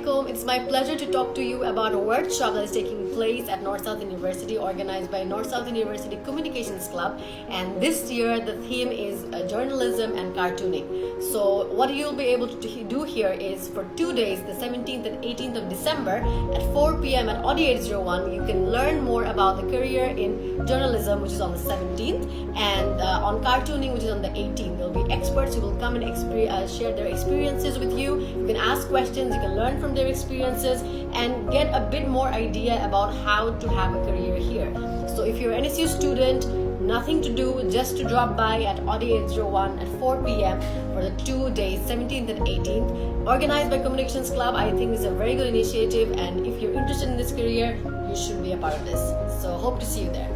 Assalamualaikum. It's my pleasure to talk to you about a workshop that is taking place at North-South University, organized by North-South University Communications Club. And this year the theme is journalism and cartooning. So what you'll be able to do here is for 2 days, the 17th and 18th of December at 4 p.m. at Audio 801, you can learn more about the career in journalism, which is on the 17th, and on cartooning, which is on the 18th. There'll be experts who will come and share their experiences with you. You can ask questions, you can learn from their experiences and get a bit more idea about how to have a career here. So if you're an NSU student, nothing to do, just to drop by at Audio 801 at 4 p.m. for the 2 days, 17th and 18th. Organized by Communications Club, I think is a very good initiative, and if you're interested in this career, you should be a part of this. So hope to see you there.